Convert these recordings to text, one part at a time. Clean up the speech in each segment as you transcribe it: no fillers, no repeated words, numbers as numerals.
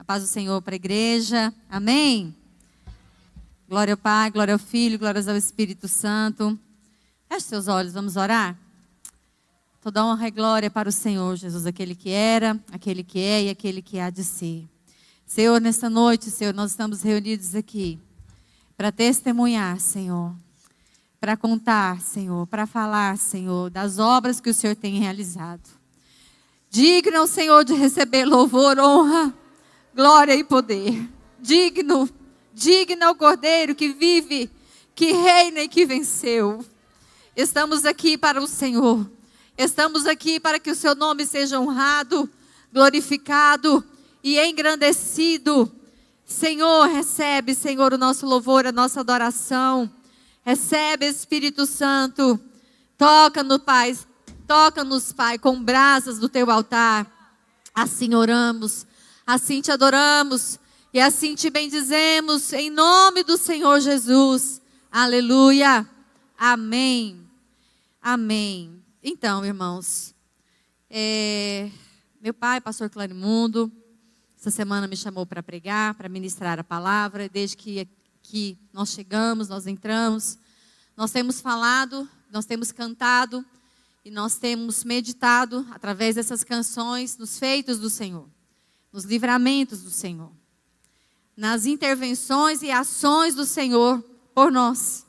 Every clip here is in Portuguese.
A paz do Senhor para a igreja. Amém? Glória ao Pai, glória ao Filho, glórias ao Espírito Santo. Feche seus olhos, vamos orar? Toda honra e glória para o Senhor Jesus, aquele que era, aquele que é e aquele que há de ser. Senhor, nesta noite, Senhor, nós estamos reunidos aqui para testemunhar, Senhor, para contar, Senhor, para falar, Senhor, das obras que o Senhor tem realizado. Digno é o Senhor de receber louvor, honra, glória e poder. Digno é o Cordeiro que vive, que reina e que venceu. Estamos aqui para o Senhor. Estamos aqui para que o seu nome seja honrado, glorificado e engrandecido. Senhor, recebe, Senhor, o nosso louvor, a nossa adoração. Recebe, Espírito Santo. Toca-nos, Pai. Toca-nos, Pai, com brasas do teu altar. Assim oramos, assim te adoramos e assim te bendizemos em nome do Senhor Jesus. Aleluia. Amém. Amém. Então, irmãos, meu pai, pastor Clarimundo, essa semana me chamou para pregar, para ministrar a palavra. Desde que nós chegamos, nós entramos, nós temos falado, nós temos cantado e nós temos meditado através dessas canções nos feitos do Senhor, nos livramentos do Senhor, nas intervenções e ações do Senhor por nós.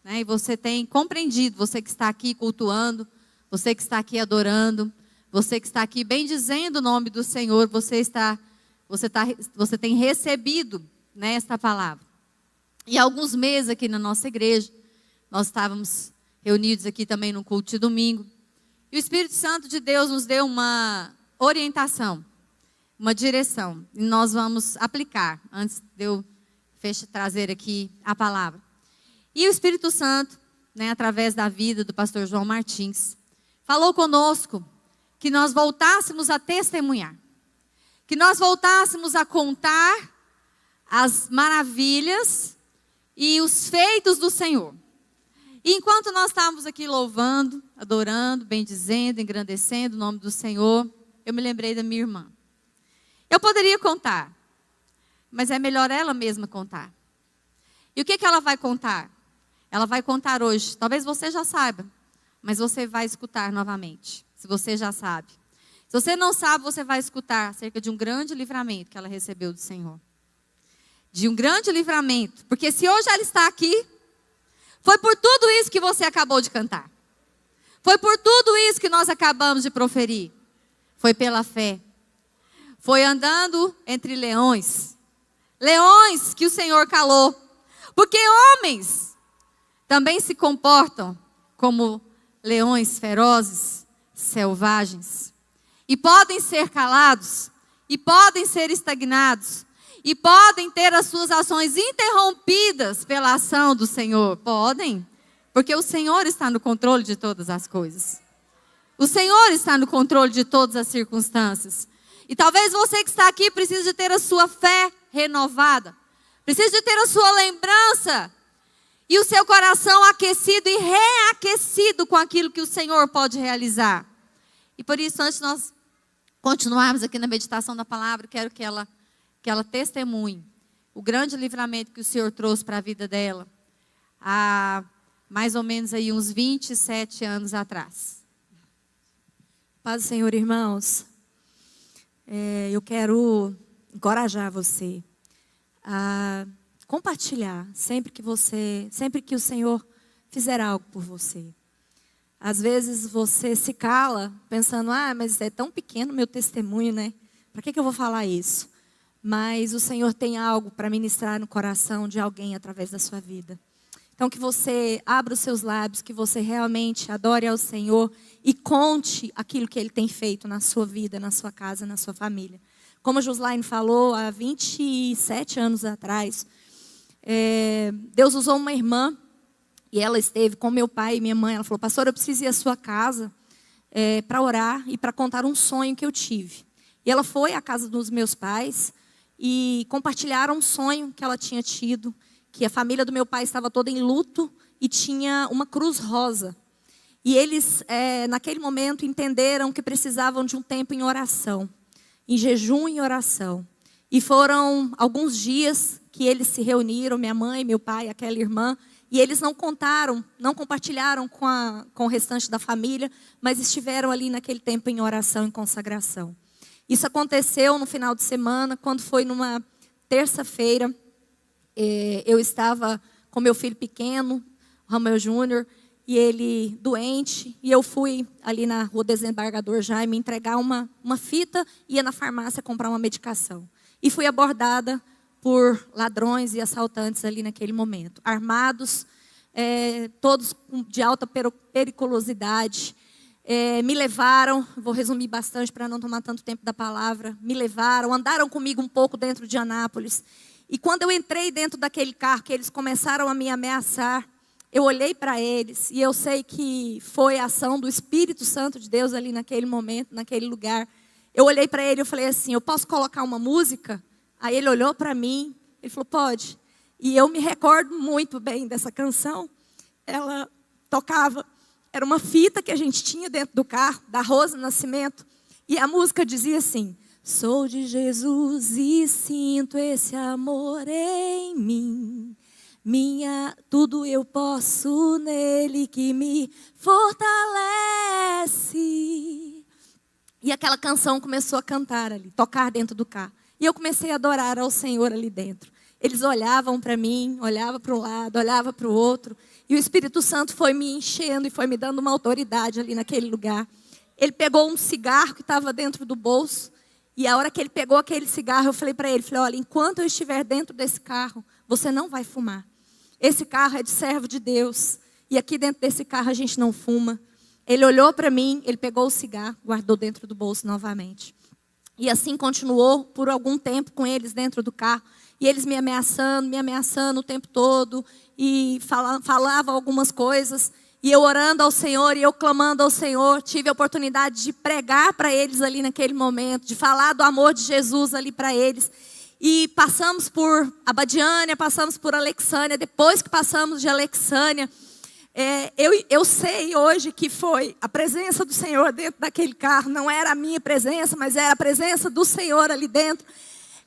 E você tem compreendido, você que está aqui cultuando, você que está aqui adorando, você que está aqui bendizendo o nome do Senhor, você tem recebido, esta palavra. E há alguns meses aqui na nossa igreja, nós estávamos reunidos aqui também no culto de domingo, e o Espírito Santo de Deus nos deu uma orientação, uma direção, e nós vamos aplicar, antes de eu trazer aqui a palavra. E o Espírito Santo, através da vida do pastor João Martins, falou conosco que nós voltássemos a testemunhar, que nós voltássemos a contar as maravilhas e os feitos do Senhor. E enquanto nós estávamos aqui louvando, adorando, bendizendo, engrandecendo o nome do Senhor, eu me lembrei da minha irmã. Eu poderia contar, mas é melhor ela mesma contar. E o que ela vai contar? Ela vai contar hoje, talvez você já saiba, mas você vai escutar novamente, se você já sabe. Se você não sabe, você vai escutar acerca de um grande livramento que ela recebeu do Senhor. De um grande livramento, porque se hoje ela está aqui, foi por tudo isso que você acabou de cantar. Foi por tudo isso que nós acabamos de proferir. Foi pela fé. Foi andando entre leões. Leões que o Senhor calou. Porque homens também se comportam como leões ferozes, selvagens. E podem ser calados, e podem ser estagnados, e podem ter as suas ações interrompidas pela ação do Senhor. Podem, porque o Senhor está no controle de todas as coisas. O Senhor está no controle de todas as circunstâncias. E talvez você que está aqui precise de ter a sua fé renovada. Precisa de ter a sua lembrança e o seu coração aquecido e reaquecido com aquilo que o Senhor pode realizar. E por isso, antes de nós continuarmos aqui na meditação da palavra, quero que ela testemunhe o grande livramento que o Senhor trouxe para a vida dela há mais ou menos aí uns 27 anos atrás. Paz do Senhor, irmãos. Eu quero encorajar você a compartilhar sempre que o Senhor fizer algo por você. Às vezes você se cala pensando, mas é tão pequeno meu testemunho, né? Para que eu vou falar isso? Mas o Senhor tem algo para ministrar no coração de alguém através da sua vida. Então que você abra os seus lábios, que você realmente adore ao Senhor e conte aquilo que Ele tem feito na sua vida, na sua casa, na sua família. Como a Joslaine falou, há 27 anos atrás, Deus usou uma irmã e ela esteve com meu pai e minha mãe. Ela falou, pastor, eu preciso ir à sua casa para orar e para contar um sonho que eu tive. E ela foi à casa dos meus pais e compartilharam um sonho que ela tinha tido, que a família do meu pai estava toda em luto e tinha uma cruz rosa. E eles, naquele momento, entenderam que precisavam de um tempo em oração, em jejum e oração. E foram alguns dias que eles se reuniram, minha mãe, meu pai, aquela irmã, e eles não contaram, não compartilharam com o restante da família, mas estiveram ali naquele tempo em oração, em consagração. Isso aconteceu no final de semana, quando foi numa terça-feira. Eu estava com meu filho pequeno, Ramel Júnior, e ele doente, e eu fui ali na Rua Desembargador Jaime entregar uma fita, ia na farmácia comprar uma medicação. E fui abordada por ladrões e assaltantes ali naquele momento, armados, todos de alta periculosidade. Me levaram, vou resumir bastante para não tomar tanto tempo da palavra, me levaram, andaram comigo um pouco dentro de Anápolis. E quando eu entrei dentro daquele carro, que eles começaram a me ameaçar, eu olhei para eles, e eu sei que foi a ação do Espírito Santo de Deus ali naquele momento, naquele lugar. Eu olhei para ele e falei assim, eu posso colocar uma música? Aí ele olhou para mim, ele falou, pode. E eu me recordo muito bem dessa canção. Ela tocava, era uma fita que a gente tinha dentro do carro, da Rosa Nascimento. E a música dizia assim, sou de Jesus e sinto esse amor em mim. Tudo eu posso nele que me fortalece. E aquela canção começou a cantar ali, tocar dentro do carro. E eu comecei a adorar ao Senhor ali dentro. Eles olhavam para mim, olhavam para um lado, olhavam para o outro. E o Espírito Santo foi me enchendo e foi me dando uma autoridade ali naquele lugar. Ele pegou um cigarro que estava dentro do bolso. E a hora que ele pegou aquele cigarro, eu falei para ele, olha, enquanto eu estiver dentro desse carro, você não vai fumar. Esse carro é de servo de Deus. E aqui dentro desse carro a gente não fuma. Ele olhou para mim, ele pegou o cigarro, guardou dentro do bolso novamente. E assim continuou por algum tempo com eles dentro do carro. E eles me ameaçando o tempo todo. E falavam algumas coisas. E eu orando ao Senhor e eu clamando ao Senhor. Tive a oportunidade de pregar para eles ali naquele momento. De falar do amor de Jesus ali para eles. E passamos por Abadiânia, passamos por Alexânia. Depois que passamos de Alexânia, eu sei hoje que foi a presença do Senhor dentro daquele carro. Não era a minha presença, mas era a presença do Senhor ali dentro.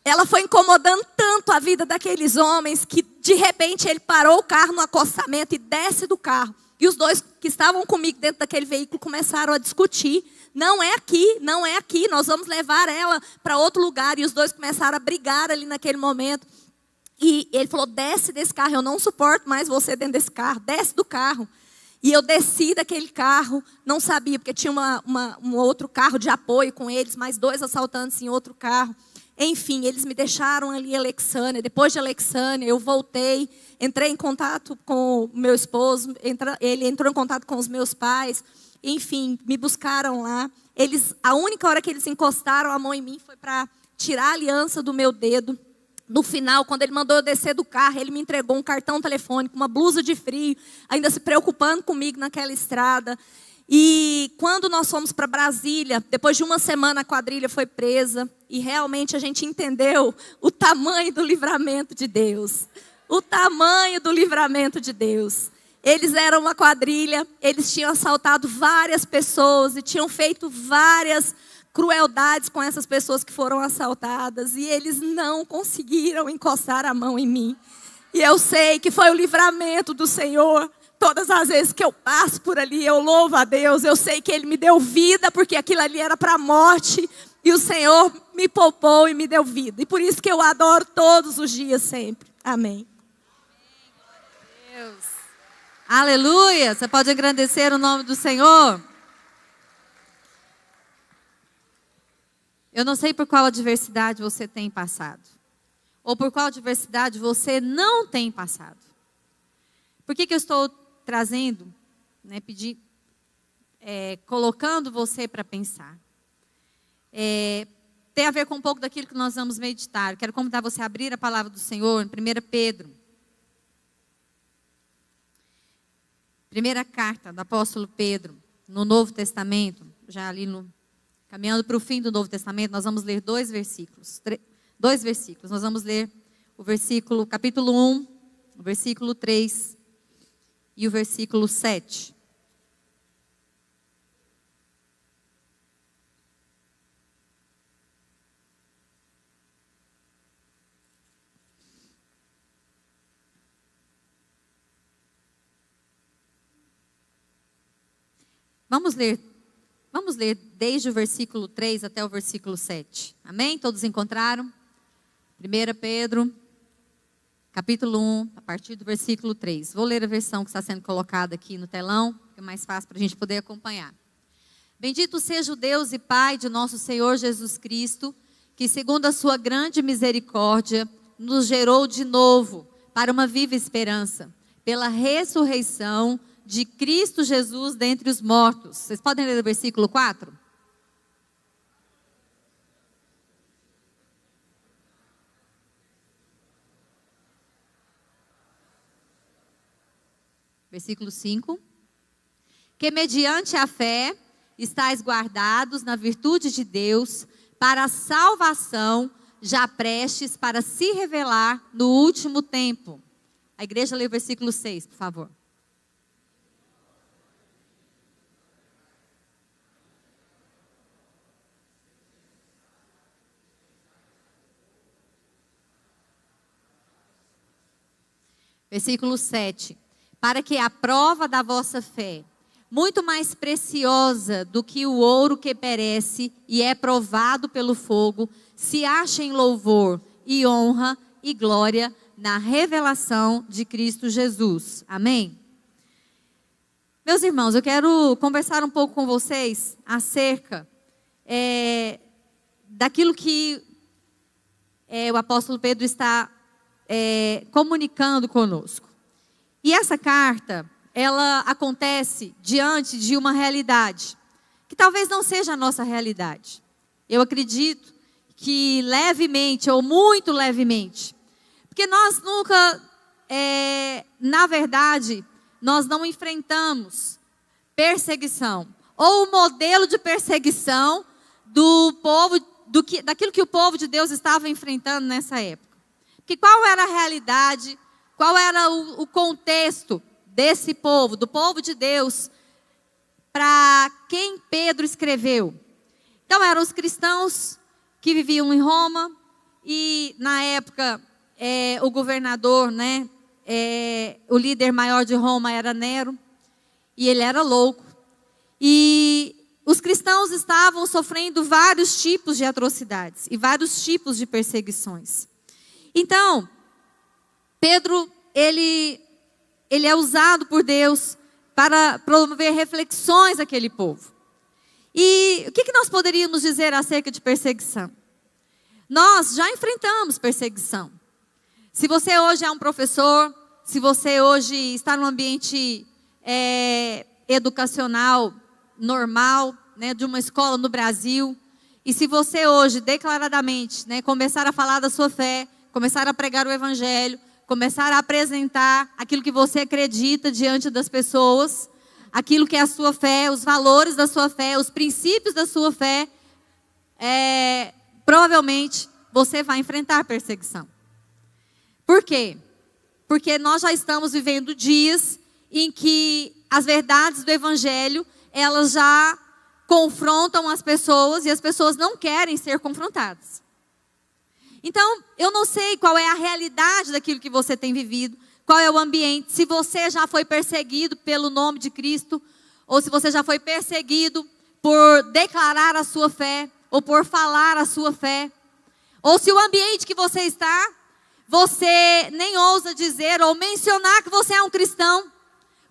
Ela foi incomodando tanto a vida daqueles homens que de repente ele parou o carro no acostamento e desce do carro. E os dois que estavam comigo dentro daquele veículo começaram a discutir. Não é aqui, não é aqui, nós vamos levar ela para outro lugar. E os dois começaram a brigar ali naquele momento. E ele falou, desce desse carro, eu não suporto mais você dentro desse carro, desce do carro. E eu desci daquele carro, não sabia, porque tinha um outro carro de apoio com eles, mais 2 assaltantes em outro carro. Enfim, eles me deixaram ali em Alexânia. Depois de Alexânia, eu voltei, entrei em contato com o meu esposo, ele entrou em contato com os meus pais. Enfim, me buscaram lá. A única hora que eles encostaram a mão em mim foi para tirar a aliança do meu dedo. No final, quando ele mandou eu descer do carro, ele me entregou um cartão telefônico, uma blusa de frio, ainda se preocupando comigo naquela estrada. E quando nós fomos para Brasília, depois de uma semana a quadrilha foi presa. E realmente a gente entendeu o tamanho do livramento de Deus. O tamanho do livramento de Deus. Eles eram uma quadrilha, eles tinham assaltado várias pessoas e tinham feito várias crueldades com essas pessoas que foram assaltadas. E eles não conseguiram encostar a mão em mim. E eu sei que foi o livramento do Senhor. Todas as vezes que eu passo por ali, eu louvo a Deus. Eu sei que Ele me deu vida, porque aquilo ali era para a morte. E o Senhor me poupou e me deu vida. E por isso que eu adoro todos os dias sempre. Amém. Deus. Aleluia! Você pode engrandecer o nome do Senhor? Eu não sei por qual adversidade você tem passado. Ou por qual adversidade você não tem passado. Por que eu estou trazendo, colocando você para pensar? Tem a ver com um pouco daquilo que nós vamos meditar. Quero convidar você a abrir a palavra do Senhor em 1 Pedro. Primeira carta do apóstolo Pedro, no Novo Testamento, já ali caminhando para o fim do Novo Testamento, nós vamos ler 2 versículos. 2 versículos. Nós vamos ler o capítulo 1, o versículo 3 e o versículo 7. Vamos ler desde o versículo 3 até o versículo 7. Amém? Todos encontraram? 1 Pedro, capítulo 1, a partir do versículo 3. Vou ler a versão que está sendo colocada aqui no telão, que é mais fácil para a gente poder acompanhar. Bendito seja o Deus e Pai de nosso Senhor Jesus Cristo, que segundo a sua grande misericórdia, nos gerou de novo para uma viva esperança, pela ressurreição de Cristo Jesus dentre os mortos. Vocês podem ler o versículo 4? Versículo 5. Que mediante a fé estáis guardados na virtude de Deus para a salvação, já prestes para se revelar no último tempo. A igreja lê o versículo 6, por favor. Versículo 7. Para que a prova da vossa fé, muito mais preciosa do que o ouro que perece e é provado pelo fogo, se ache em louvor e honra e glória na revelação de Cristo Jesus. Amém? Meus irmãos, eu quero conversar um pouco com vocês acerca daquilo que o apóstolo Pedro está comunicando conosco. E essa carta, ela acontece diante de uma realidade, que talvez não seja a nossa realidade. Eu acredito que levemente, ou muito levemente, porque nós nunca, na verdade, nós não enfrentamos perseguição, ou o modelo de perseguição do povo, daquilo que o povo de Deus estava enfrentando nessa época. Porque qual era a realidade, qual era o contexto desse povo, do povo de Deus, para quem Pedro escreveu? Então eram os cristãos que viviam em Roma, e na época o governador, o líder maior de Roma era Nero, e ele era louco. E os cristãos estavam sofrendo vários tipos de atrocidades e vários tipos de perseguições. Então, Pedro, ele é usado por Deus para promover reflexões àquele povo. E o que nós poderíamos dizer acerca de perseguição? Nós já enfrentamos perseguição. Se você hoje é um professor, se você hoje está num ambiente educacional normal, de uma escola no Brasil, e se você hoje declaradamente começar a falar da sua fé, começar a pregar o evangelho, começar a apresentar aquilo que você acredita diante das pessoas, aquilo que é a sua fé, os valores da sua fé, os princípios da sua fé, provavelmente você vai enfrentar perseguição. Por quê? Porque nós já estamos vivendo dias em que as verdades do evangelho, elas já confrontam as pessoas, e as pessoas não querem ser confrontadas. Então, eu não sei qual é a realidade daquilo que você tem vivido, qual é o ambiente, se você já foi perseguido pelo nome de Cristo, ou se você já foi perseguido por declarar a sua fé, ou por falar a sua fé, ou se o ambiente que você está, você nem ousa dizer ou mencionar que você é um cristão.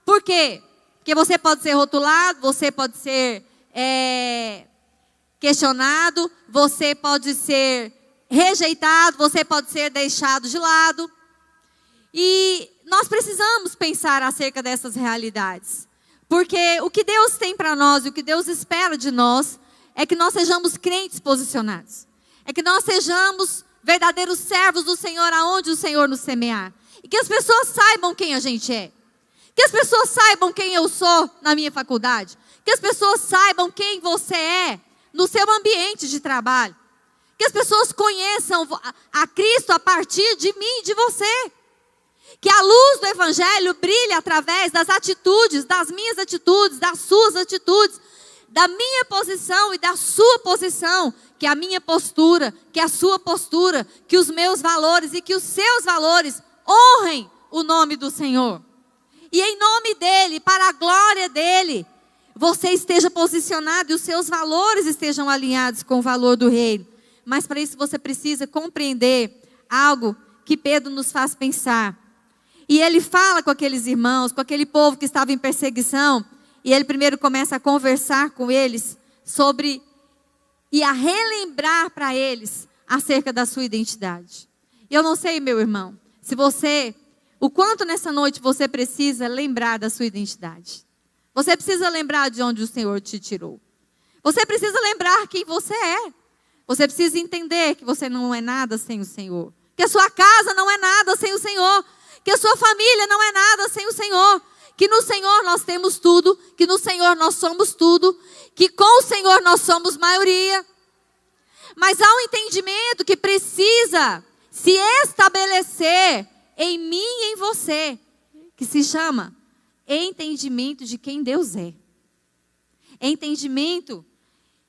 Por quê? Porque você pode ser rotulado, você pode ser questionado, você pode ser rejeitado, você pode ser deixado de lado. E nós precisamos pensar acerca dessas realidades. Porque o que Deus tem para nós e o que Deus espera de nós é que nós sejamos crentes posicionados. É que nós sejamos verdadeiros servos do Senhor aonde o Senhor nos semear. E que as pessoas saibam quem a gente é. Que as pessoas saibam quem eu sou na minha faculdade. Que as pessoas saibam quem você é no seu ambiente de trabalho. Que as pessoas conheçam a Cristo a partir de mim e de você. Que a luz do Evangelho brilhe através das atitudes, das minhas atitudes, das suas atitudes, da minha posição e da sua posição. Que a minha postura, que a sua postura, que os meus valores e que os seus valores honrem o nome do Senhor. E em nome dEle, para a glória dEle, você esteja posicionado e os seus valores estejam alinhados com o valor do reino. Mas para isso você precisa compreender algo que Pedro nos faz pensar. E ele fala com aqueles irmãos, com aquele povo que estava em perseguição, e ele primeiro começa a conversar com eles sobre e a relembrar para eles acerca da sua identidade. Eu não sei, meu irmão, o quanto nessa noite você precisa lembrar da sua identidade. Você precisa lembrar de onde o Senhor te tirou. Você precisa lembrar quem você é. Você precisa entender que você não é nada sem o Senhor. Que a sua casa não é nada sem o Senhor. Que a sua família não é nada sem o Senhor. Que no Senhor nós temos tudo. Que no Senhor nós somos tudo. Que com o Senhor nós somos maioria. Mas há um entendimento que precisa se estabelecer em mim e em você. Que se chama entendimento de quem Deus é. Entendimento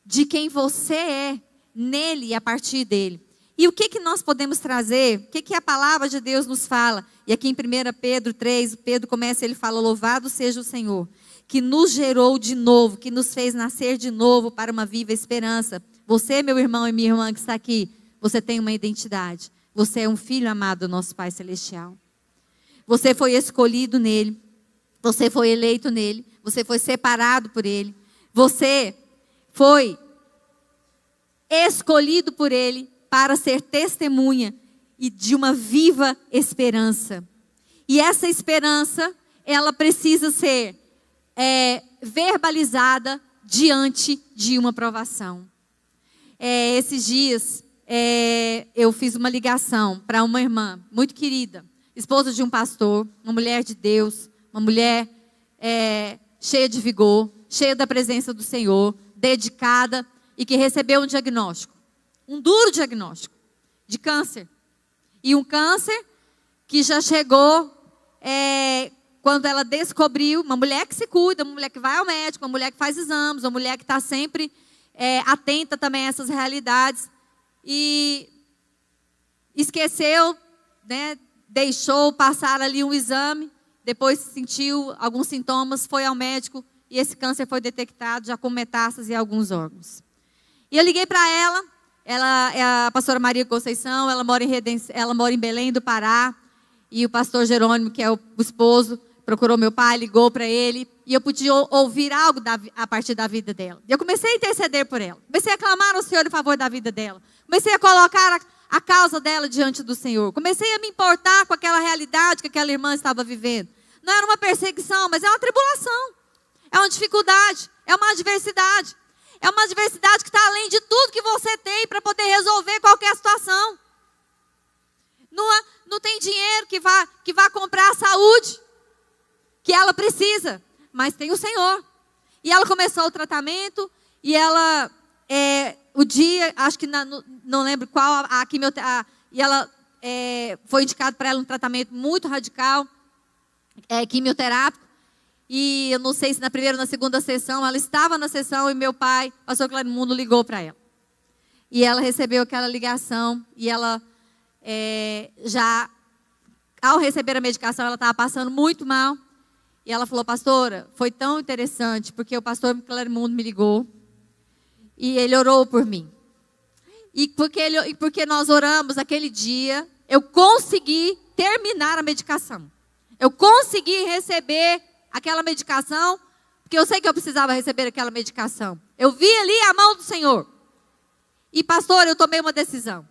de quem você é nele e a partir dele. E o que nós podemos trazer? O que a palavra de Deus nos fala? E aqui em 1 Pedro 3, Pedro começa, ele fala: louvado seja o Senhor, que nos gerou de novo, que nos fez nascer de novo para uma viva esperança. Você, meu irmão e minha irmã que está aqui, você tem uma identidade. Você é um filho amado do nosso Pai Celestial. Você foi escolhido nele. Você foi eleito nele. Você foi separado por ele. Você foi escolhido por ele para ser testemunha e de uma viva esperança. E essa esperança, ela precisa ser verbalizada diante de uma provação. Esses dias, eu fiz uma ligação para uma irmã muito querida, esposa de um pastor, uma mulher de Deus, uma mulher cheia de vigor, cheia da presença do Senhor, dedicada e que recebeu um diagnóstico, um duro diagnóstico de câncer. E um câncer que já chegou quando ela descobriu, uma mulher que se cuida, uma mulher que vai ao médico, uma mulher que faz exames, uma mulher que está sempre atenta também a essas realidades. E esqueceu, né, deixou passar ali um exame, depois sentiu alguns sintomas, foi ao médico e esse câncer foi detectado já com metástase em alguns órgãos. E eu liguei para ela é a pastora Maria Conceição, ela mora em Belém do Pará, e o pastor Jerônimo, que é o esposo, procurou meu pai, ligou para ele, e eu podia ouvir algo a partir da vida dela. E eu comecei a interceder por ela, comecei a clamar ao Senhor em favor da vida dela, comecei a colocar a causa dela diante do Senhor, comecei a me importar com aquela realidade que aquela irmã estava vivendo. Não era uma perseguição, mas é uma tribulação, é uma dificuldade, é uma adversidade. É uma adversidade que está além de tudo que você tem para poder resolver qualquer situação. Não tem dinheiro que vá comprar a saúde que ela precisa, mas tem o Senhor. E ela começou o tratamento e ela, o dia, acho que não lembro qual, a quimioterapia, e ela foi indicado para ela um tratamento muito radical, quimioterápico. E eu não sei se na primeira ou na segunda sessão, ela estava na sessão e meu pai, o pastor Clarimundo, ligou para ela. E ela recebeu aquela ligação e ela ao receber a medicação, ela estava passando muito mal. E ela falou: pastora, foi tão interessante, porque o pastor Clarimundo me ligou e ele orou por mim. E porque nós oramos aquele dia, eu consegui terminar a medicação. Eu consegui receber aquela medicação, porque eu sei que eu precisava receber aquela medicação. Eu vi ali a mão do Senhor. E pastor, eu tomei uma decisão.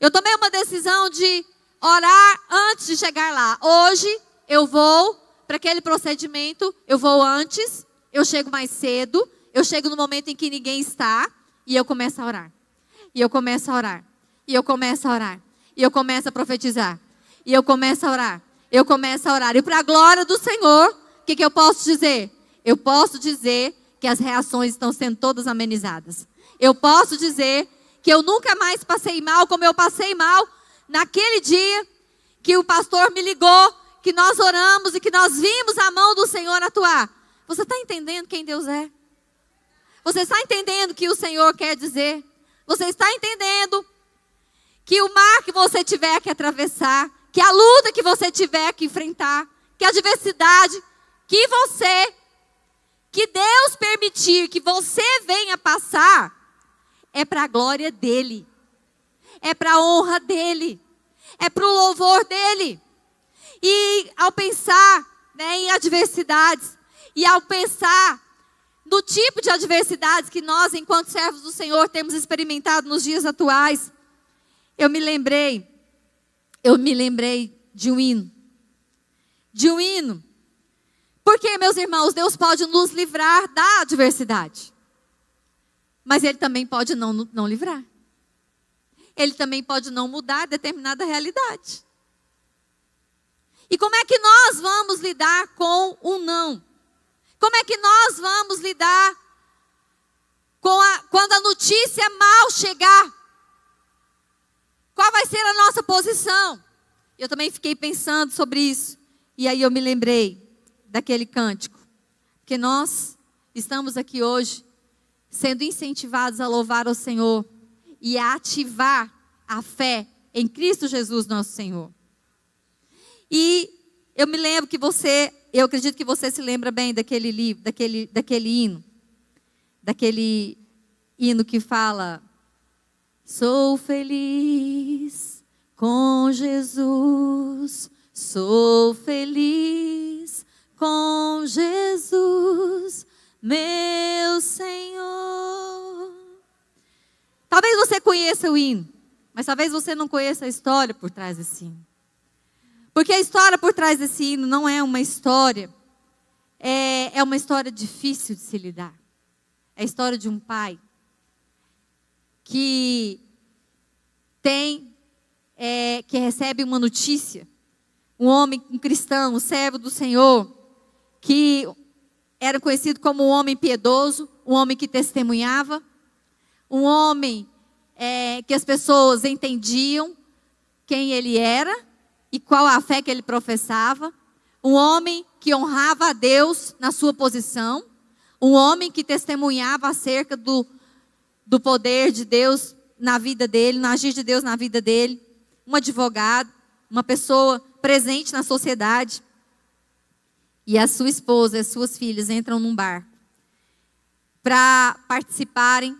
Eu tomei uma decisão de orar antes de chegar lá. Hoje eu vou para aquele procedimento, eu vou antes, eu chego mais cedo, eu chego no momento em que ninguém está, e eu começo a orar. E eu começo a orar. E eu começo a orar. E eu começo a profetizar. E eu começo a orar. Eu começo a orar. E para a glória do Senhor, o que eu posso dizer? Eu posso dizer que as reações estão sendo todas amenizadas. Eu posso dizer que eu nunca mais passei mal como eu passei mal naquele dia que o pastor me ligou, que nós oramos e que nós vimos a mão do Senhor atuar. Você está entendendo quem Deus é? Você está entendendo o que o Senhor quer dizer? Você está entendendo que o mar que você tiver que atravessar, que a luta que você tiver que enfrentar, que a adversidade que você que Deus permitir que você venha passar, é para a glória dEle. É para a honra dEle. É para o louvor dEle. E ao pensar, né, em adversidades, e ao pensar no tipo de adversidades que nós, enquanto servos do Senhor, temos experimentado nos dias atuais, eu me lembrei de um hino. De um hino. Porque, meus irmãos, Deus pode nos livrar da adversidade. Mas Ele também pode não livrar. Ele também pode não mudar determinada realidade. E como é que nós vamos lidar com o não? Como é que nós vamos lidar quando a notícia mal chegar? Qual vai ser a nossa posição? Eu também fiquei pensando sobre isso. E aí eu me lembrei daquele cântico. Porque nós estamos aqui hoje sendo incentivados a louvar ao Senhor e a ativar a fé em Cristo Jesus, nosso Senhor. E eu me lembro que eu acredito que você se lembra bem daquele livro, daquele hino que fala: sou feliz com Jesus, sou feliz com Jesus, meu Senhor. Talvez você conheça o hino, mas talvez você não conheça a história por trás desse hino. Porque a história por trás desse hino não é uma história, é uma história difícil de se lidar. É a história de um pai que recebe uma notícia, um homem, um cristão, um servo do Senhor, que era conhecido como um homem piedoso, um homem que testemunhava, um homem que as pessoas entendiam quem ele era e qual a fé que ele professava, um homem que honrava a Deus na sua posição, um homem que testemunhava acerca do poder de Deus na vida dele, no agir de Deus na vida dele, um advogado, uma pessoa presente na sociedade. E a sua esposa e as suas filhas entram num barco para participarem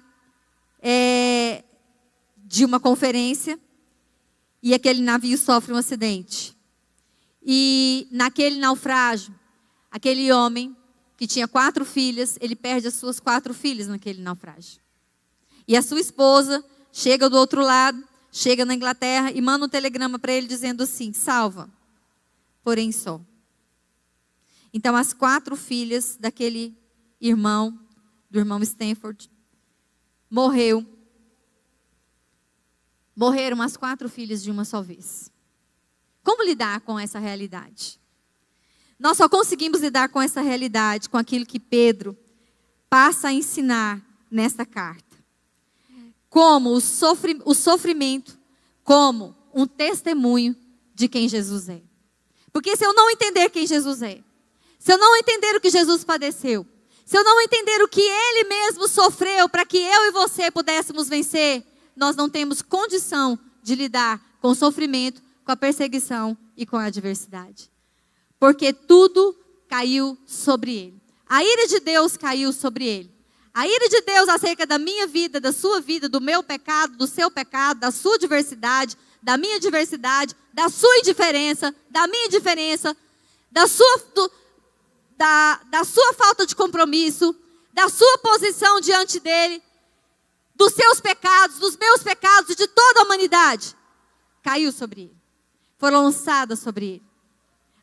de uma conferência, e aquele navio sofre um acidente. E naquele naufrágio, aquele homem que tinha 4 filhas, ele perde as suas 4 filhas naquele naufrágio. E a sua esposa chega do outro lado, chega na Inglaterra e manda um telegrama para ele dizendo assim: salva, porém só. Então as 4 filhas daquele irmão, do irmão Stanford, morreram as 4 filhas de uma só vez. Como lidar com essa realidade? Nós só conseguimos lidar com essa realidade, com aquilo que Pedro passa a ensinar nesta carta. Como o sofrimento, como um testemunho de quem Jesus é. Porque se eu não entender quem Jesus é, se eu não entender o que Jesus padeceu, se eu não entender o que Ele mesmo sofreu para que eu e você pudéssemos vencer, nós não temos condição de lidar com o sofrimento, com a perseguição e com a adversidade. Porque tudo caiu sobre Ele. A ira de Deus caiu sobre Ele. A ira de Deus acerca da minha vida, da sua vida, do meu pecado, do seu pecado, da sua diversidade, da minha diversidade, da sua indiferença, da minha indiferença, da sua falta de compromisso, da sua posição diante dEle, dos seus pecados, dos meus pecados e de toda a humanidade, caiu sobre Ele. Foram lançadas sobre Ele.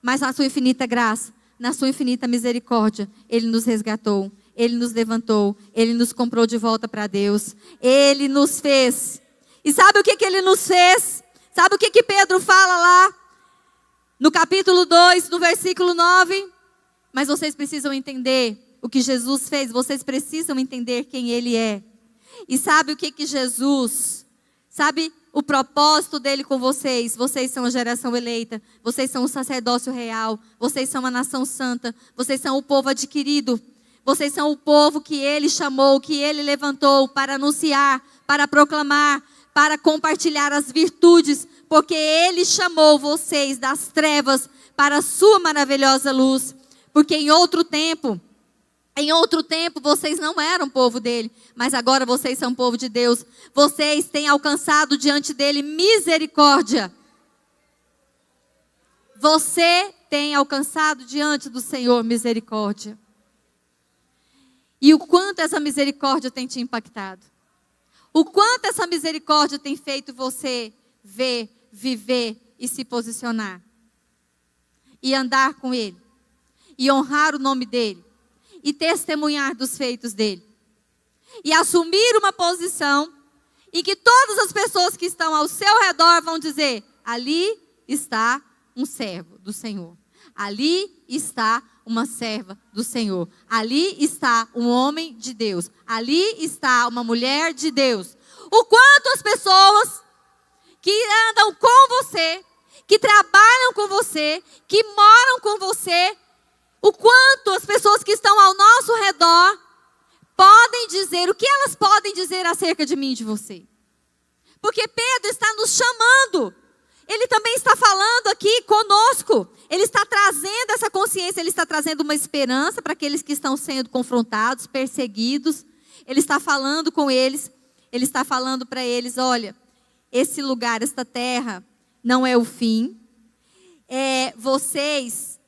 Mas na sua infinita graça, na sua infinita misericórdia, Ele nos resgatou, Ele nos levantou, Ele nos comprou de volta para Deus, Ele nos fez. E sabe o que Ele nos fez? Sabe o que Pedro fala lá? No capítulo 2, no versículo 9. Mas vocês precisam entender o que Jesus fez, vocês precisam entender quem Ele é. E sabe o que Jesus, sabe o propósito dele com vocês? Vocês são a geração eleita, vocês são o sacerdócio real, vocês são a nação santa, vocês são o povo adquirido, vocês são o povo que Ele chamou, que Ele levantou para anunciar, para proclamar, para compartilhar as virtudes, porque Ele chamou vocês das trevas para a sua maravilhosa luz. Porque em outro tempo, Em outro tempo, vocês não eram povo dele, mas agora vocês são povo de Deus. Vocês têm alcançado diante dele misericórdia. Você tem alcançado diante do Senhor misericórdia. E o quanto essa misericórdia tem te impactado. O quanto essa misericórdia tem feito você ver, viver e se posicionar. E andar com ele. E honrar o nome dele. E testemunhar dos feitos dele. E assumir uma posição em que todas as pessoas que estão ao seu redor vão dizer: ali está um servo do Senhor. Ali está uma serva do Senhor. Ali está um homem de Deus. Ali está uma mulher de Deus. O quanto as pessoas que andam com você, que trabalham com você, que moram com você, o quanto as pessoas que estão ao nosso redor podem dizer, o que elas podem dizer acerca de mim e de você. Porque Pedro está nos chamando. Ele também está falando aqui conosco. Ele está trazendo essa consciência, ele está trazendo uma esperança para aqueles que estão sendo confrontados, perseguidos. Ele está falando com eles, ele está falando para eles: olha, esse lugar, esta terra, não é o fim. Vocês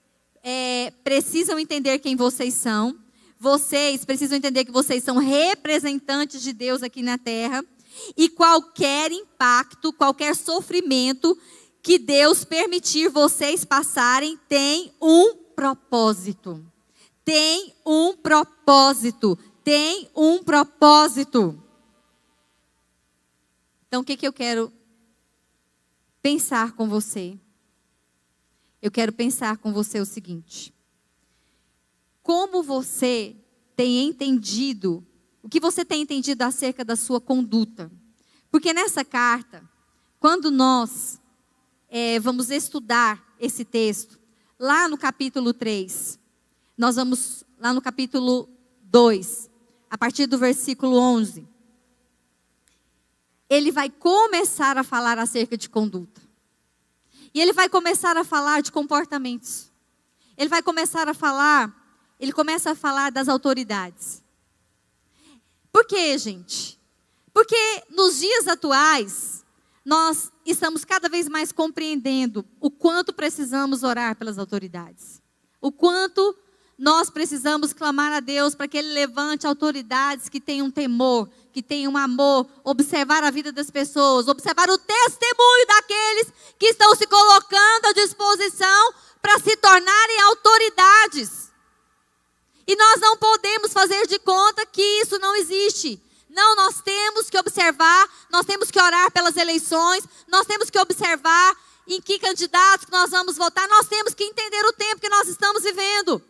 precisam entender quem vocês são. Vocês precisam entender que vocês são representantes de Deus aqui na terra. E qualquer impacto, qualquer sofrimento que Deus permitir vocês passarem tem um propósito. Tem um propósito. Tem um propósito. Então, o que eu quero pensar com você? Eu quero pensar com você o seguinte: como você tem entendido, o que você tem entendido acerca da sua conduta? Porque nessa carta, quando nós vamos estudar esse texto, lá no capítulo 3, nós vamos lá no capítulo 2, a partir do versículo 11, ele vai começar a falar acerca de conduta. E ele vai começar a falar de comportamentos. Ele começa a falar das autoridades. Por quê, gente? Porque nos dias atuais, nós estamos cada vez mais compreendendo o quanto precisamos orar pelas autoridades. O quanto nós precisamos clamar a Deus para que Ele levante autoridades que tenham temor, que tenham amor, observar a vida das pessoas, observar o testemunho daqueles que estão se colocando à disposição para se tornarem autoridades. E nós não podemos fazer de conta que isso não existe. Não, nós temos que observar, nós temos que orar pelas eleições, nós temos que observar em que candidatos nós vamos votar, nós temos que entender o tempo que nós estamos vivendo.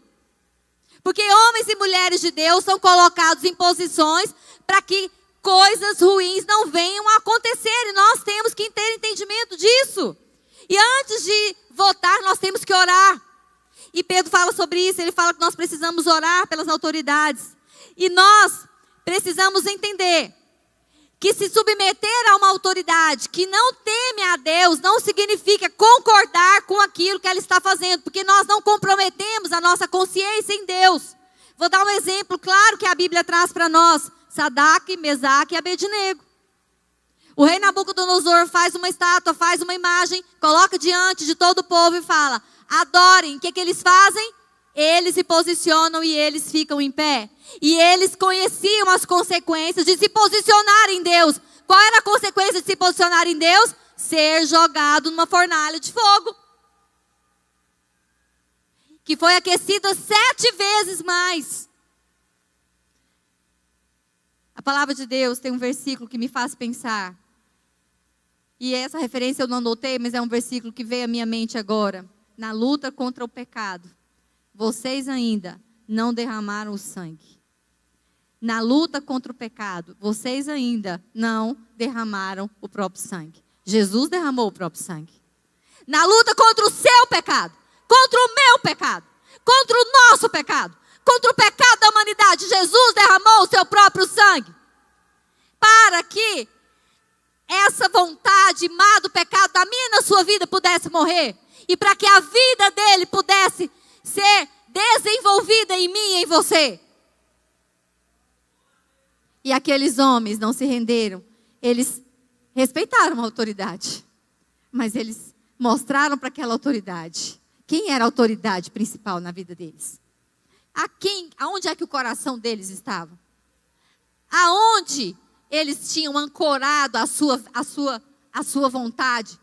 Porque homens e mulheres de Deus são colocados em posições para que coisas ruins não venham a acontecer. E nós temos que ter entendimento disso. E antes de votar, nós temos que orar. E Pedro fala sobre isso, ele fala que nós precisamos orar pelas autoridades. E nós precisamos entender que se submeter a uma autoridade que não teme a Deus não significa concordar com aquilo que ela está fazendo, porque nós não comprometemos a nossa consciência em Deus. Vou dar um exemplo claro que a Bíblia traz para nós: Sadraque, Mesaque e Abednego. O rei Nabucodonosor faz uma estátua, faz uma imagem, coloca diante de todo o povo e fala: adorem. O que eles fazem? Eles se posicionam e eles ficam em pé. E eles conheciam as consequências de se posicionar em Deus. Qual era a consequência de se posicionar em Deus? Ser jogado numa fornalha de fogo, que foi aquecida 7 vezes mais. A palavra de Deus tem um versículo que me faz pensar. E essa referência eu não anotei, mas é um versículo que veio à minha mente agora. Na luta contra o pecado, vocês ainda não derramaram o sangue. Na luta contra o pecado, vocês ainda não derramaram o próprio sangue. Jesus derramou o próprio sangue. Na luta contra o seu pecado, contra o meu pecado, contra o nosso pecado, contra o pecado da humanidade, Jesus derramou o seu próprio sangue. Para que essa vontade má do pecado da minha e na sua vida pudesse morrer. E para que a vida dele pudesse ser desenvolvida em mim e em você. E aqueles homens não se renderam. Eles respeitaram a autoridade. Mas eles mostraram para aquela autoridade. Quem era a autoridade principal na vida deles? Aonde é que o coração deles estava? Aonde eles tinham ancorado a sua vontade,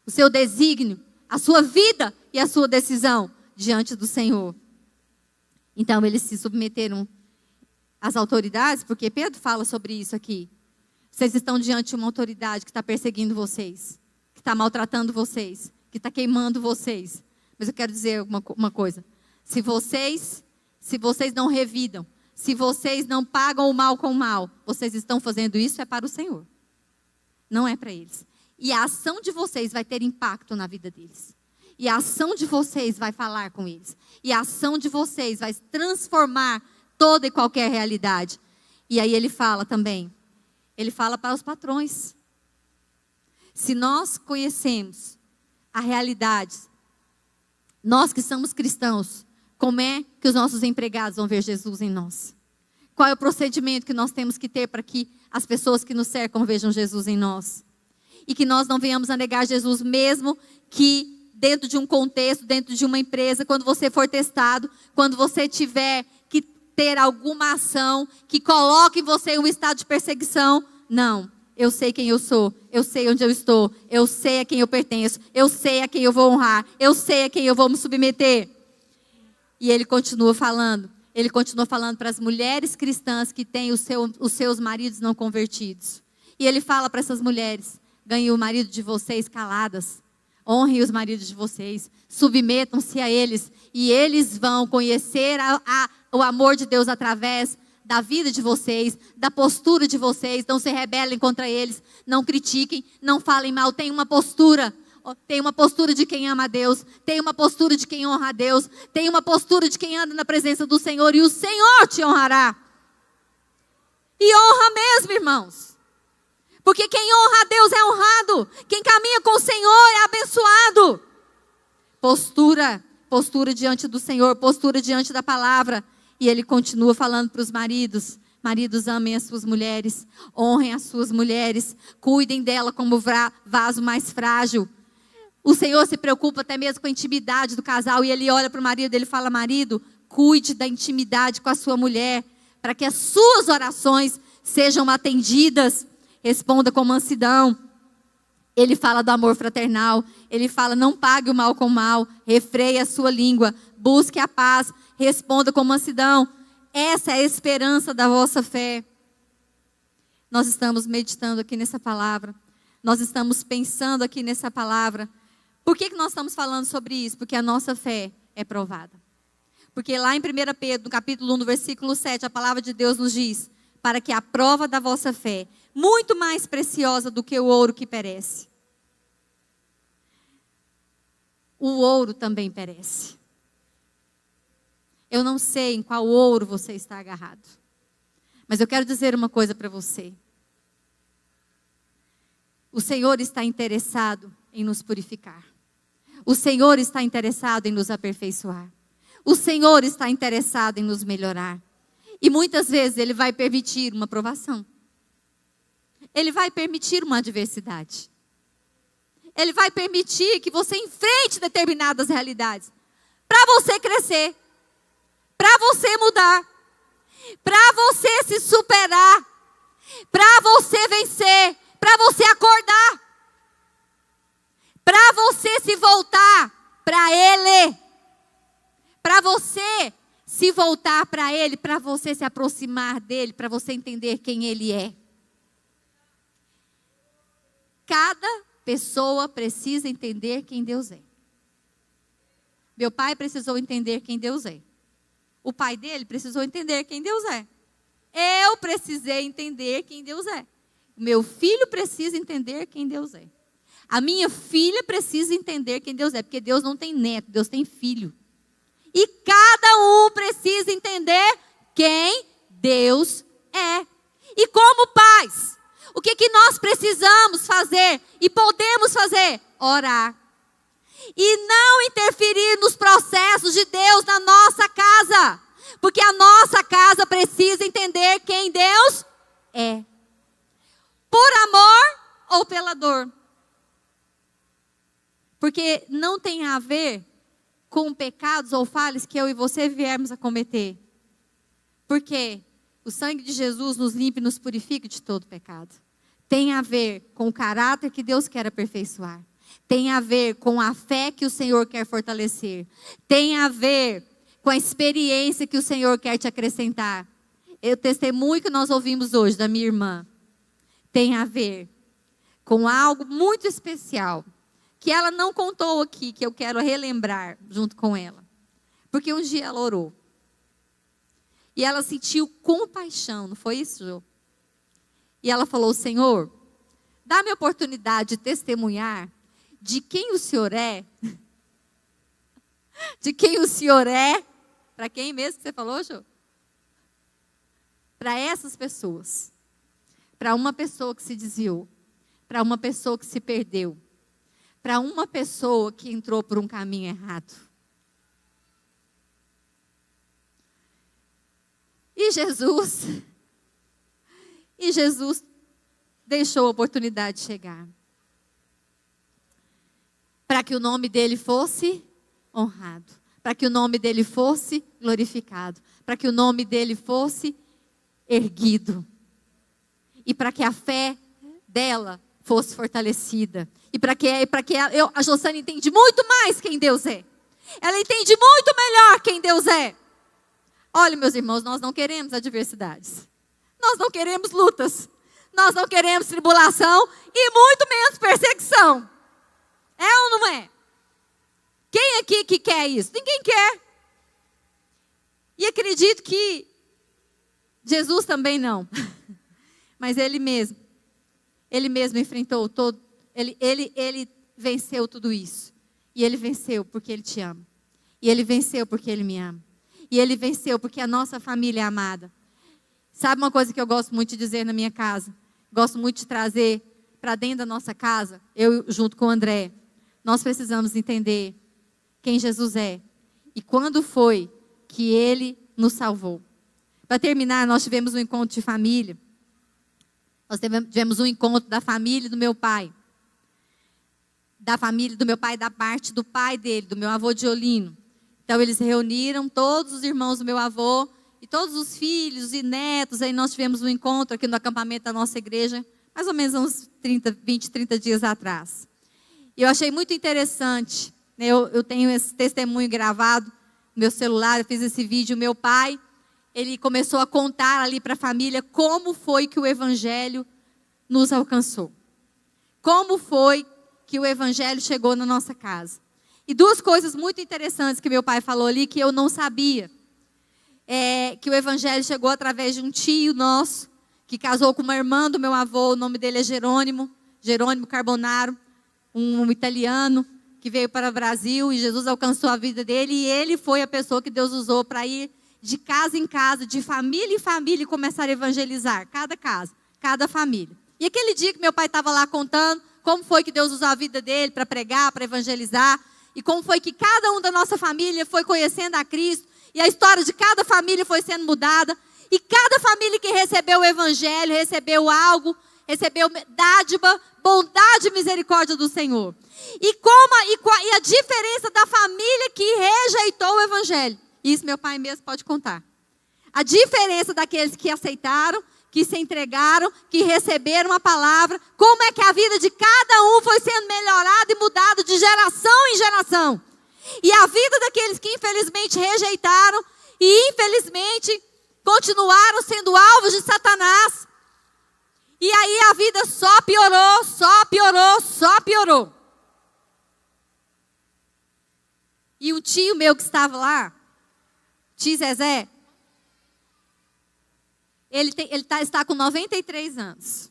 o seu desígnio, a sua vida e a sua decisão diante do Senhor. Então eles se submeteram às autoridades, porque Pedro fala sobre isso aqui. Vocês estão diante de uma autoridade que está perseguindo vocês, que está maltratando vocês, que está queimando vocês. Mas eu quero dizer uma coisa. Se vocês não revidam, se vocês não pagam o mal com o mal, vocês estão fazendo isso é para o Senhor. Não é para eles. E a ação de vocês vai ter impacto na vida deles. E a ação de vocês vai falar com eles. E a ação de vocês vai transformar toda e qualquer realidade. E aí ele fala também. Ele fala para os patrões. Se nós conhecemos a realidade, nós que somos cristãos, como é que os nossos empregados vão ver Jesus em nós? Qual é o procedimento que nós temos que ter para que as pessoas que nos cercam vejam Jesus em nós? E que nós não venhamos a negar Jesus, mesmo que dentro de um contexto, dentro de uma empresa, quando você for testado, quando você tiver que ter alguma ação que coloque você em um estado de perseguição. Não, eu sei quem eu sou, eu sei onde eu estou, eu sei a quem eu pertenço, eu sei a quem eu vou honrar, eu sei a quem eu vou me submeter. E ele continua falando para as mulheres cristãs que têm os seus maridos não convertidos. E ele fala para essas mulheres: ganhem o marido de vocês caladas, honrem os maridos de vocês, submetam-se a eles, e eles vão conhecer o amor de Deus através da vida de vocês, da postura de vocês. Não se rebelem contra eles, não critiquem, não falem mal, tenham uma postura. Tem uma postura de quem ama a Deus, tem uma postura de quem honra a Deus, tem uma postura de quem anda na presença do Senhor, e o Senhor te honrará. E honra mesmo, irmãos. Porque quem honra a Deus é honrado, quem caminha com o Senhor é abençoado. Postura diante do Senhor, postura diante da palavra. E ele continua falando para os maridos: maridos, amem as suas mulheres, honrem as suas mulheres, cuidem dela como vaso mais frágil. O Senhor se preocupa até mesmo com a intimidade do casal, e ele olha para o marido e ele fala: marido, cuide da intimidade com a sua mulher, para que as suas orações sejam atendidas. Responda com mansidão. Ele fala do amor fraternal, ele fala: não pague o mal com o mal, refreie a sua língua, busque a paz, responda com mansidão. Essa é a esperança da vossa fé. Nós estamos meditando aqui nessa palavra, nós estamos pensando aqui nessa palavra. Por que nós estamos falando sobre isso? Porque a nossa fé é provada. Porque lá em 1 Pedro, no capítulo 1, no versículo 7, a palavra de Deus nos diz: para que a prova da vossa fé, muito mais preciosa do que o ouro que perece. O ouro também perece. Eu não sei em qual ouro você está agarrado, mas eu quero dizer uma coisa para você. O Senhor está interessado em nos purificar. O Senhor está interessado em nos aperfeiçoar. O Senhor está interessado em nos melhorar. E muitas vezes Ele vai permitir uma provação. Ele vai permitir uma adversidade. Ele vai permitir que você enfrente determinadas realidades. Para você crescer. Para você mudar. Para você se superar. Para você vencer. Para você acordar. Para você se voltar para Ele. Para você se voltar para Ele. Para você se aproximar dEle. Para você entender quem Ele é. Cada pessoa precisa entender quem Deus é. Meu pai precisou entender quem Deus é. O pai dele precisou entender quem Deus é. Eu precisei entender quem Deus é. Meu filho precisa entender quem Deus é. A minha filha precisa entender quem Deus é. Porque Deus não tem neto, Deus tem filho. E cada um precisa entender quem Deus é. E como pais, o que nós precisamos fazer e podemos fazer? Orar. E não interferir nos processos de Deus na nossa casa. Porque a nossa casa precisa entender quem Deus é. Por amor ou pela dor? Porque não tem a ver com pecados ou falhas que eu e você viermos a cometer. Porque o sangue de Jesus nos limpa e nos purifica de todo pecado. Tem a ver com o caráter que Deus quer aperfeiçoar. Tem a ver com a fé que o Senhor quer fortalecer. Tem a ver com a experiência que o Senhor quer te acrescentar. O testemunho que nós ouvimos hoje da minha irmã tem a ver com algo muito especial, que ela não contou aqui, que eu quero relembrar junto com ela. Porque um dia ela orou. E ela sentiu compaixão, não foi isso, Jô? E ela falou: Senhor, dá-me a oportunidade de testemunhar de quem o Senhor é. De quem o Senhor é. Para quem mesmo que você falou, Jô? Para essas pessoas. Para uma pessoa que se desviou. Para uma pessoa que se perdeu. Para uma pessoa que entrou por um caminho errado. E Jesus deixou a oportunidade chegar. Para que o nome dele fosse honrado. Para que o nome dele fosse glorificado. Para que o nome dele fosse erguido. E para que a fé dela fosse fortalecida. E para que a Jossane entende muito mais quem Deus é. Ela entende muito melhor quem Deus é. Olha, meus irmãos, nós não queremos adversidades. Nós não queremos lutas. Nós não queremos tribulação e muito menos perseguição. É ou não é? Quem aqui que quer isso? Ninguém quer. E acredito que Jesus também não. Mas ele mesmo enfrentou todo, ele venceu tudo isso. E ele venceu porque ele te ama. E ele venceu porque ele me ama. E ele venceu porque a nossa família é amada. Sabe uma coisa que eu gosto muito de dizer na minha casa? Gosto muito de trazer para dentro da nossa casa, eu junto com o André. Nós precisamos entender quem Jesus é. E quando foi que ele nos salvou. Para terminar, nós tivemos um encontro de família. Nós tivemos um encontro da família do meu pai. Da família do meu pai, da parte do pai dele, do meu avô Diolino. Então eles reuniram todos os irmãos do meu avô e todos os filhos e netos. Aí nós tivemos um encontro aqui no acampamento da nossa igreja, mais ou menos uns 20, 30 dias atrás. E eu achei muito interessante, né? Eu tenho esse testemunho gravado no meu celular, eu fiz esse vídeo. Meu pai, ele começou a contar ali para a família como foi que o evangelho nos alcançou. Como foi que o evangelho chegou na nossa casa. E duas coisas muito interessantes que meu pai falou ali que eu não sabia. Que o evangelho chegou através de um tio nosso, que casou com uma irmã do meu avô, o nome dele é Jerônimo Carbonaro, um italiano que veio para o Brasil e Jesus alcançou a vida dele e ele foi a pessoa que Deus usou para ir de casa em casa, de família em família e começar a evangelizar, cada casa, cada família. E aquele dia que meu pai estava lá contando como foi que Deus usou a vida dele para pregar, para evangelizar, e como foi que cada um da nossa família foi conhecendo a Cristo, e a história de cada família foi sendo mudada, e cada família que recebeu o evangelho, recebeu algo, recebeu dádiva, bondade e misericórdia do Senhor. E a diferença da família que rejeitou o evangelho, isso meu pai mesmo pode contar. A diferença daqueles que aceitaram, que se entregaram, que receberam a palavra, como é que a vida de cada um foi sendo melhorada e mudada de geração em geração. E a vida daqueles que infelizmente rejeitaram e infelizmente continuaram sendo alvos de Satanás. E aí a vida só piorou, só piorou, só piorou. E um tio meu que estava lá, tio Zezé, ele está com 93 anos.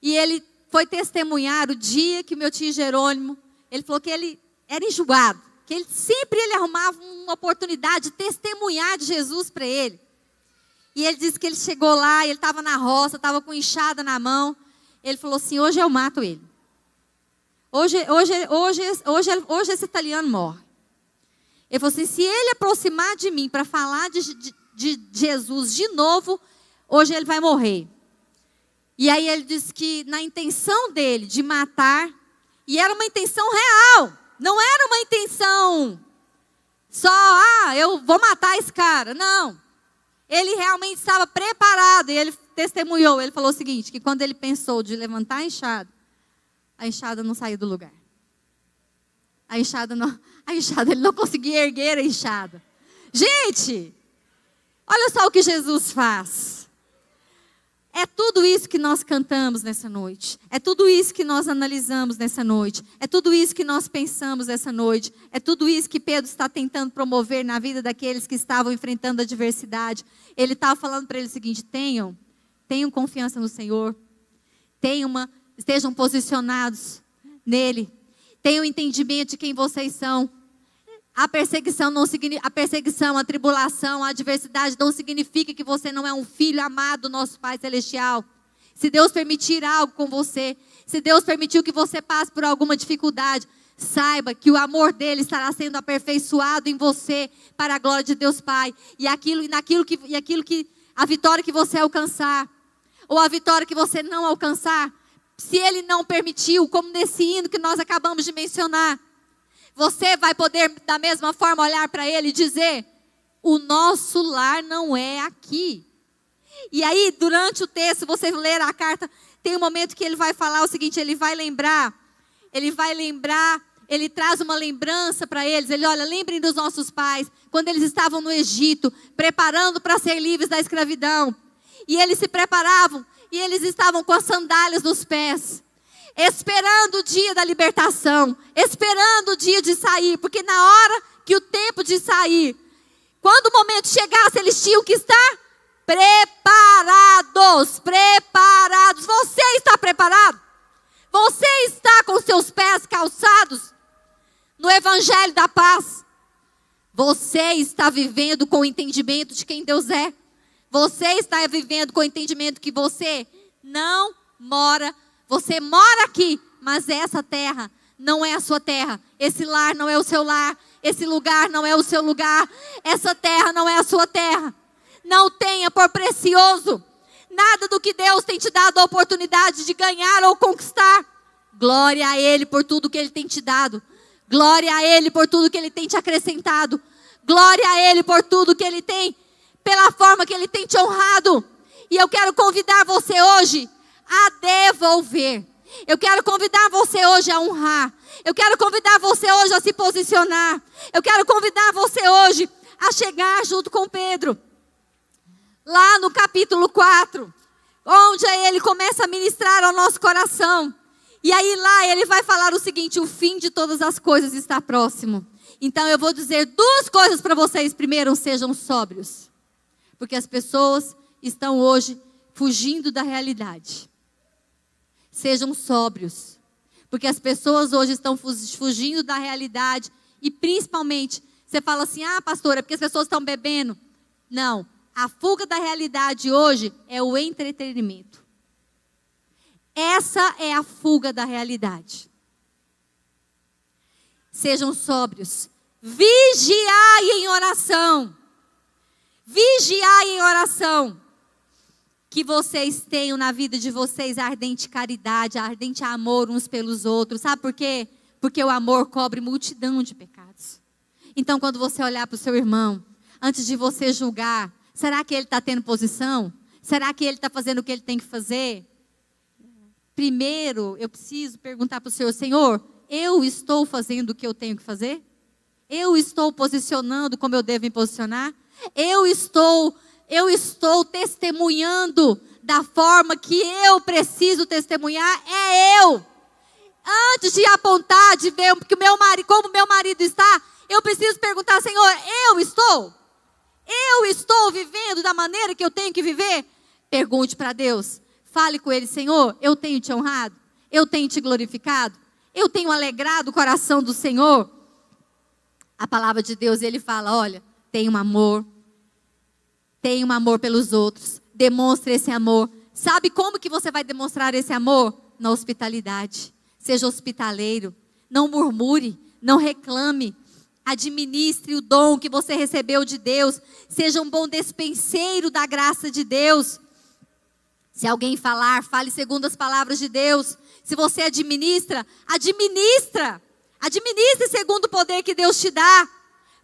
E ele foi testemunhar o dia que meu tio Jerônimo, ele falou que ele era enjoado, que ele sempre arrumava uma oportunidade de testemunhar de Jesus para ele. E ele disse que ele chegou lá, ele estava na roça, estava com enxada na mão. Ele falou assim: hoje eu mato ele. Hoje esse italiano morre. Ele falou assim: se ele aproximar de mim para falar de Jesus de novo, hoje ele vai morrer. E aí ele diz que na intenção dele de matar, e era uma intenção real, não era uma intenção só, eu vou matar esse cara. Não. Ele realmente estava preparado, e ele testemunhou, ele falou o seguinte, que quando ele pensou de levantar a enxada não saiu do lugar. A enxada, ele não conseguia erguer a enxada. Gente, olha só o que Jesus faz. É tudo isso que nós cantamos nessa noite. É tudo isso que nós analisamos nessa noite. É tudo isso que nós pensamos nessa noite. É tudo isso que Pedro está tentando promover na vida daqueles que estavam enfrentando a adversidade. Ele estava falando para eles o seguinte: tenham confiança no Senhor. Estejam posicionados nele. Tenham entendimento de quem vocês são. A perseguição, a tribulação, a adversidade não significa que você não é um filho amado do nosso Pai Celestial. Se Deus permitir algo com você, se Deus permitiu que você passe por alguma dificuldade, saiba que o amor dele estará sendo aperfeiçoado em você para a glória de Deus Pai. E a vitória que você alcançar, ou a vitória que você não alcançar, se ele não permitiu, como nesse hino que nós acabamos de mencionar, você vai poder da mesma forma olhar para ele e dizer: o nosso lar não é aqui. E aí, durante o texto, você ler a carta, tem um momento que ele vai falar o seguinte, ele traz uma lembrança para eles. Ele, olha, lembrem dos nossos pais, quando eles estavam no Egito, preparando para ser livres da escravidão. E eles se preparavam, e eles estavam com as sandálias nos pés, esperando o dia da libertação, esperando o dia de sair, porque na hora que o tempo de sair, quando o momento chegasse, eles tinham que estar preparados. Você está preparado? Você está com seus pés calçados no Evangelho da Paz? Você está vivendo com o entendimento de quem Deus é? Você está vivendo com o entendimento que você não mora. Você mora aqui, mas essa terra não é a sua terra. Esse lar não é o seu lar. Esse lugar não é o seu lugar. Essa terra não é a sua terra. Não tenha por precioso nada do que Deus tem te dado a oportunidade de ganhar ou conquistar. Glória a Ele por tudo que Ele tem te dado. Glória a Ele por tudo que Ele tem te acrescentado. Glória a Ele por tudo que Ele tem, pela forma que Ele tem te honrado. E eu quero convidar você hoje a devolver. Eu quero convidar você hoje a honrar. Eu quero convidar você hoje a se posicionar. Eu quero convidar você hoje a chegar junto com Pedro. Lá no capítulo 4, onde ele começa a ministrar ao nosso coração. E aí lá ele vai falar o seguinte: o fim de todas as coisas está próximo. Então eu vou dizer duas coisas para vocês. Primeiro, sejam sóbrios. Porque as pessoas estão hoje fugindo da realidade. Sejam sóbrios. Porque as pessoas hoje estão fugindo da realidade. E principalmente, você fala assim: pastora, é porque as pessoas estão bebendo. Não. A fuga da realidade hoje é o entretenimento. Essa é a fuga da realidade. Sejam sóbrios. Vigiai em oração. Vigiai em oração. Que vocês tenham na vida de vocês ardente caridade, ardente amor uns pelos outros. Sabe por quê? Porque o amor cobre multidão de pecados. Então, quando você olhar para o seu irmão, antes de você julgar, será que ele está tendo posição? Será que ele está fazendo o que ele tem que fazer? Primeiro, eu preciso perguntar para o Senhor: Senhor, eu estou fazendo o que eu tenho que fazer? Eu estou posicionando como eu devo me posicionar? Eu estou testemunhando da forma que eu preciso testemunhar? É eu. Antes de apontar, de ver que como meu marido está, eu preciso perguntar: Senhor, eu estou vivendo da maneira que eu tenho que viver? Pergunte para Deus. Fale com Ele: Senhor, eu tenho te honrado? Eu tenho te glorificado? Eu tenho alegrado o coração do Senhor? A palavra de Deus, Ele fala: olha, tenha um amor pelos outros. Demonstre esse amor. Sabe como que você vai demonstrar esse amor? Na hospitalidade. Seja hospitaleiro. Não murmure, não reclame. Administre o dom que você recebeu de Deus. Seja um bom despenseiro da graça de Deus. Se alguém falar, fale segundo as palavras de Deus. Se você administra, administra segundo o poder que Deus te dá,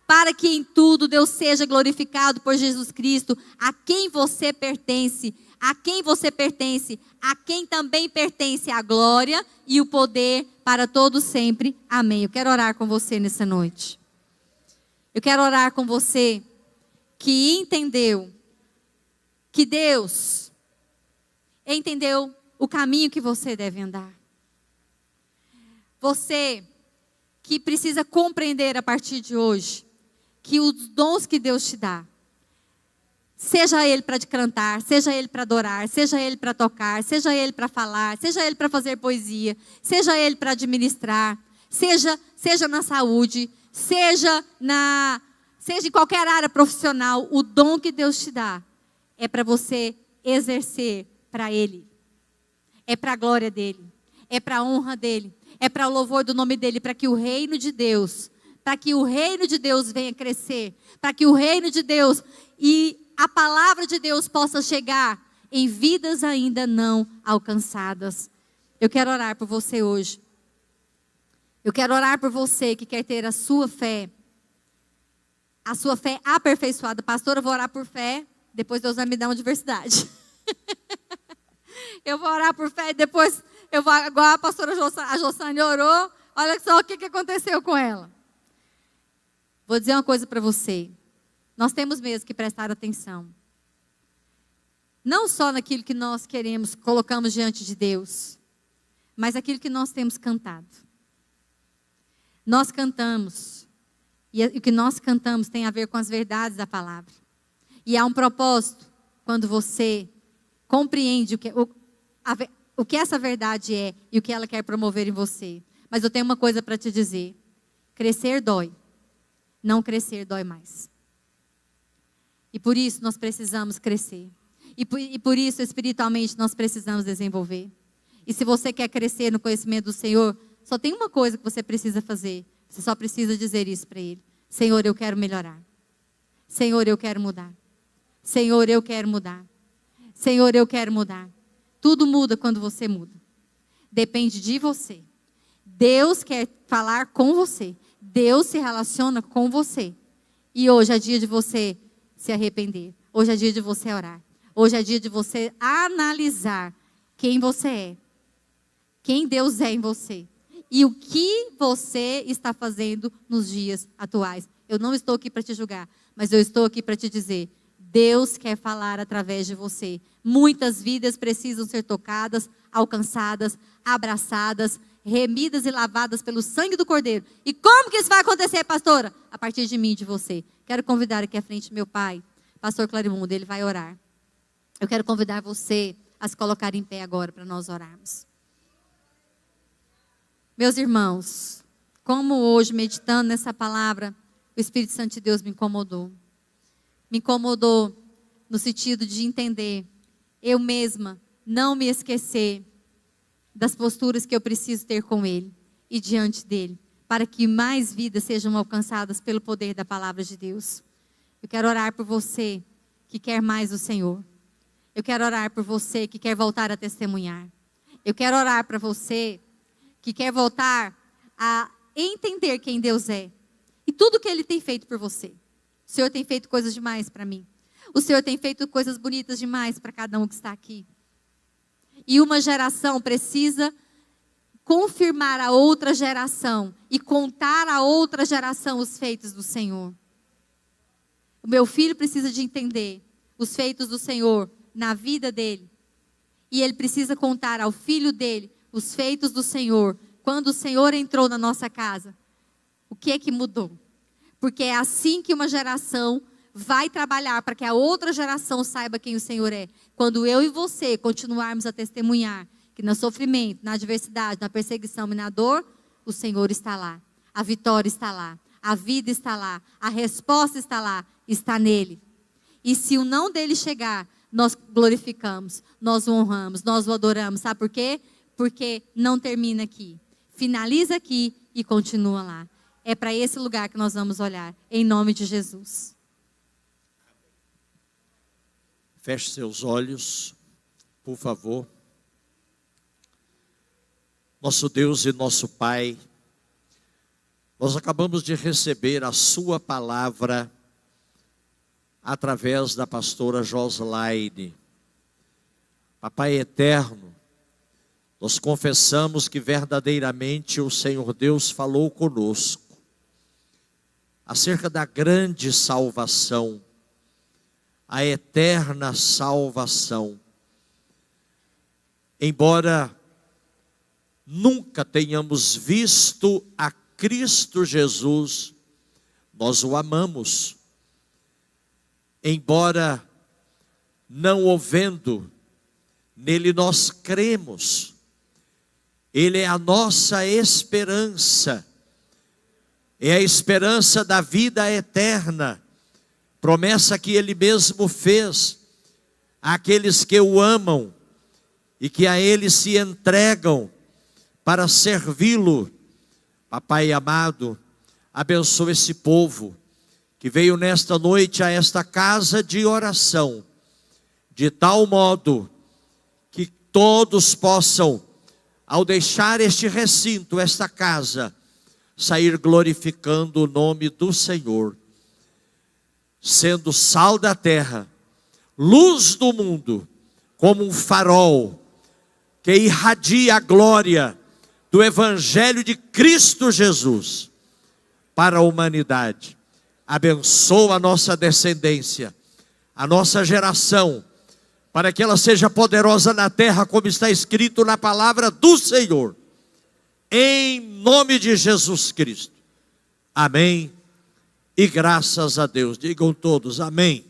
para que em tudo Deus seja glorificado por Jesus Cristo, a quem você pertence, a quem também pertence a glória e o poder para todos sempre. Amém. Eu quero orar com você nessa noite. Eu quero orar com você que entendeu que Deus entendeu o caminho que você deve andar. Você que precisa compreender a partir de hoje que os dons que Deus te dá, seja ele para cantar, seja ele para adorar, seja ele para tocar, seja ele para falar, seja ele para fazer poesia, seja ele para administrar, seja na saúde, seja em qualquer área profissional, o dom que Deus te dá é para você exercer para Ele, é para a glória dEle, é para a honra dEle, é para o louvor do nome dEle, para que o reino de Deus venha crescer, para que o reino de Deus e a palavra de Deus possa chegar em vidas ainda não alcançadas. Eu quero orar por você hoje. Eu quero orar por você que quer ter a sua fé aperfeiçoada. Pastora, eu vou orar por fé, depois Deus vai me dar uma diversidade. Eu vou orar por fé, depois eu vou, igual a pastora a Jossane orou, olha só o que aconteceu com ela. Vou dizer uma coisa para você. Nós temos mesmo que prestar atenção. Não só naquilo que nós queremos, colocamos diante de Deus, mas aquilo que nós temos cantado. Nós cantamos, e o que nós cantamos tem a ver com as verdades da palavra. E há um propósito quando você compreende o que essa verdade é e o que ela quer promover em você. Mas eu tenho uma coisa para te dizer. Crescer dói. Não crescer dói mais. E por isso nós precisamos crescer. E por isso espiritualmente nós precisamos desenvolver. E se você quer crescer no conhecimento do Senhor, só tem uma coisa que você precisa fazer. Você só precisa dizer isso para Ele. Senhor, eu quero melhorar. Senhor, eu quero mudar. Senhor, eu quero mudar. Senhor, eu quero mudar. Tudo muda quando você muda. Depende de você. Deus quer falar com você. Deus se relaciona com você. E hoje é dia de você se arrepender. Hoje é dia de você orar. Hoje é dia de você analisar quem você é. Quem Deus é em você. E o que você está fazendo nos dias atuais. Eu não estou aqui para te julgar, mas eu estou aqui para te dizer, Deus quer falar através de você. Muitas vidas precisam ser tocadas, alcançadas, abraçadas, remidas e lavadas pelo sangue do Cordeiro. E como que isso vai acontecer, pastora? A partir de mim e de você. Quero convidar aqui à frente meu pai, pastor Clarimundo, ele vai orar. Eu quero convidar você a se colocar em pé agora para nós orarmos. Meus irmãos, como hoje, meditando nessa palavra, o Espírito Santo de Deus me incomodou. Me incomodou no sentido de entender, eu mesma, não me esquecer das posturas que eu preciso ter com Ele e diante dEle, para que mais vidas sejam alcançadas pelo poder da palavra de Deus. Eu quero orar por você que quer mais do Senhor. Eu quero orar por você que quer voltar a testemunhar. Eu quero orar para você que quer voltar a entender quem Deus é. E tudo que Ele tem feito por você. O Senhor tem feito coisas demais para mim. O Senhor tem feito coisas bonitas demais para cada um que está aqui. E uma geração precisa confirmar a outra geração e contar a outra geração os feitos do Senhor. O meu filho precisa de entender os feitos do Senhor na vida dele. E ele precisa contar ao filho dele os feitos do Senhor. Quando o Senhor entrou na nossa casa, o que é que mudou? Porque é assim que uma geração vai trabalhar para que a outra geração saiba quem o Senhor é. Quando eu e você continuarmos a testemunhar que no sofrimento, na adversidade, na perseguição e na dor, o Senhor está lá. A vitória está lá. A vida está lá. A resposta está lá. Está nele. E se o não dele chegar, nós glorificamos, nós o honramos, nós o adoramos. Sabe por quê? Porque não termina aqui. Finaliza aqui e continua lá. É para esse lugar que nós vamos olhar. Em nome de Jesus. Feche seus olhos. por favor. Nosso Deus e nosso Pai, nós acabamos de receber a sua palavra através da pastora Joslaine. Papai eterno, nós confessamos que verdadeiramente o Senhor Deus falou conosco acerca da grande salvação, a eterna salvação. Embora nunca tenhamos visto a Cristo Jesus, nós o amamos. Embora não o vendo, nele nós cremos. Ele é a nossa esperança. É a esperança da vida eterna. Promessa que Ele mesmo fez àqueles que o amam e que a Ele se entregam para servi-lo. Papai amado, abençoa esse povo que veio nesta noite a esta casa de oração, de tal modo que todos possam, ao deixar este recinto, esta casa, sair glorificando o nome do Senhor, sendo sal da terra, luz do mundo, como um farol que irradia a glória do Evangelho de Cristo Jesus para a humanidade. Abençoa a nossa descendência, a nossa geração, para que ela seja poderosa na terra, como está escrito na palavra do Senhor, em nome de Jesus Cristo. Amém e graças a Deus. Digam todos amém.